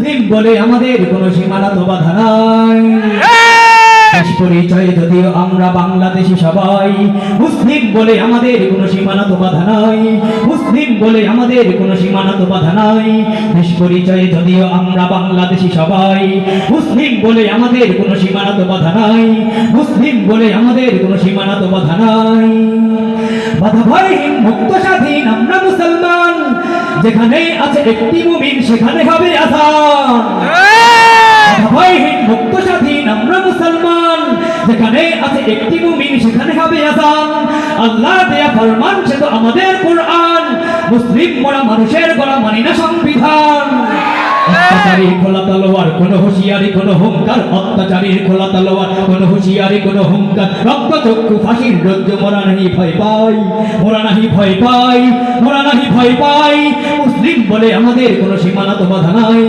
মুসলিম বলে আমাদের কোনো সীমানা তো বাধা নাই। দেশ পরিচয়ে যদিও আমরা বাংলাদেশি সবাই, মুসলিম বলে আমাদের কোনো সীমানা তো বাধা নাই। মুসলিম বলে আমাদের কোনো সীমানা তো বাধা নাই। দেশ পরিচয়ে যদিও আমরা বাংলাদেশি সবাই, মুসলিম বলে আমাদের কোনো সীমানা তো বাধা নাই। মুসলিম বলে আমাদের কোনো সীমানা তো বাধা নাই। বাধা ভয়হীন মুক্ত স্বাধীন আমরা মুসলমান, যেখানে আছে একটি মুমিন সেখানে হবে আযান। বাধা ভয়হীন মুক্ত স্বাধীন আমরা মুসলমান, যেখানে আছে একটি মুমিন সেখানে হবে আযান। আল্লাহ দেয়া ফরমান সে তো আমাদের কোরআন, মুসলিম মোরা মানুষের গলা মানি না সংবিধান। অত্যাচারীর খোলা তলোয়ার কোনো হুঁশিয়ারি কোনো হুঙ্কার, অত্যাচারীর খোলা তলোয়ার কোনো হুঁশিয়ারি কোনো হুঙ্কার। রক্ত চক্ষু ফাঁসির রজ্জ মোরা নাহি ভয় পাই, মোরা নাহি ভয় পাই, মোরা নাহি ভয় পাই। মুসলিম বলে আমাদের কোনো সীমানা তো বাধা নাই।